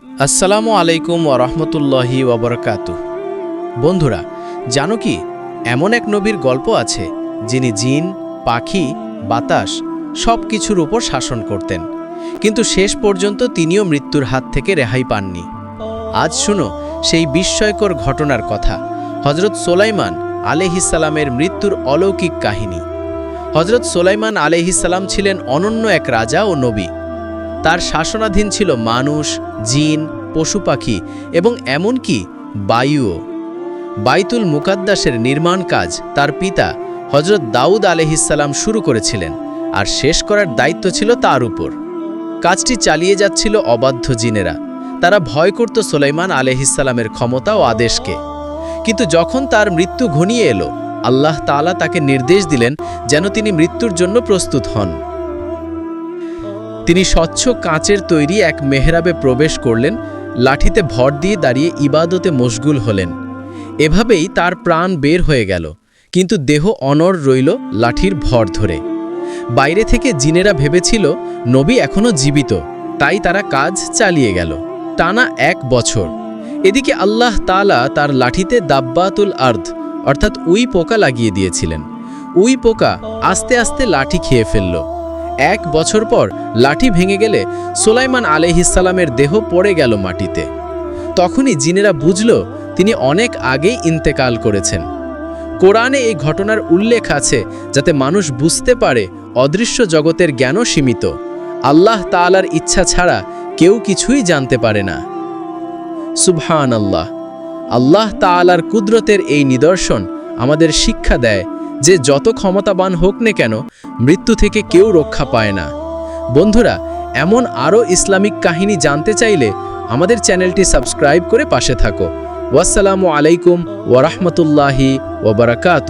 আসসালামু আলাইকুম ওরহমতুল্লাহি ওবরকাতুহ। বন্ধুরা, জানো কি, এমন এক নবীর গল্প আছে যিনি জিন, পাখি, বাতাস সব কিছুর উপর শাসন করতেন, কিন্তু শেষ পর্যন্ত তিনিও মৃত্যুর হাত থেকে রেহাই পাননি। আজ শুনো সেই বিস্ময়কর ঘটনার কথা, হজরত সোলাইমান আলাইহিসসালামের মৃত্যুর অলৌকিক কাহিনী। হজরত সোলাইমান আলাইহিসসালাম ছিলেন অনন্য এক রাজা ও নবী। তার শাসনাধীন ছিল মানুষ, জিন, পশু পাখি এবং এমনকি বায়ুও। বাইতুল মুকাদ্দাসের নির্মাণ কাজ তার পিতা হজরত দাউদ আলাইহিসসালাম শুরু করেছিলেন, আর শেষ করার দায়িত্ব ছিল তার উপর। কাজটি চালিয়ে যাচ্ছিল অবাধ্য জিনেরা। তারা ভয় করত সোলাইমান আলাইহিসসালামের ক্ষমতা ও আদেশকে। কিন্তু যখন তার মৃত্যু ঘনিয়ে এলো, আল্লাহ তাআলা তাকে নির্দেশ দিলেন যেন তিনি মৃত্যুর জন্য প্রস্তুত হন। তিনি স্বচ্ছ কাঁচের তৈরি এক মেহরাবে প্রবেশ করলেন, লাঠিতে ভর দিয়ে দাঁড়িয়ে ইবাদতে মশগুল হলেন। এভাবেই তার প্রাণ বের হয়ে গেল, কিন্তু দেহ অনড় রইল লাঠির ভর ধরে। বাইরে থেকে জিনেরা ভেবেছিল নবী এখনও জীবিত, তাই তারা কাজ চালিয়ে গেল টানা 1 বছর। এদিকে আল্লাহ তাআলা তার লাঠিতে দাব্বাতুল আর্দ অর্থাৎ উই পোকা লাগিয়ে দিয়েছিলেন। উই পোকা আস্তে আস্তে লাঠি খেয়ে ফেলল। 1 বছর পর লাঠি ভেঙে গেলে সোলাইমান আলাইহিসসালামের দেহ পড়ে গেল মাটিতে। তখনই জিনেরা বুঝল তিনি অনেক আগেই ইন্তেকাল করেছেন। কোরআনে এই ঘটনার উল্লেখ আছে যাতে মানুষ বুঝতে পারে অদৃশ্য জগতের জ্ঞানও সীমিত। আল্লাহ তাআলার ইচ্ছা ছাড়া কেউ কিছুই জানতে পারে না। সুবহানাল্লাহ। আল্লাহ তাআলার কুদরতের এই নিদর্শন আমাদের শিক্ষা দেয় যে যত ক্ষমতাবান হোক না কেন, মৃত্যু থেকে কেউ রক্ষা পায় না। বন্ধুরা, এমন আরও ইসলামিক কাহিনী জানতে চাইলে আমাদের চ্যানেলটি সাবস্ক্রাইব করে পাশে থাকো। ওয়াসসালামু আলাইকুম ওয়া রাহমাতুল্লাহি ওয়া বারাকাতুহু।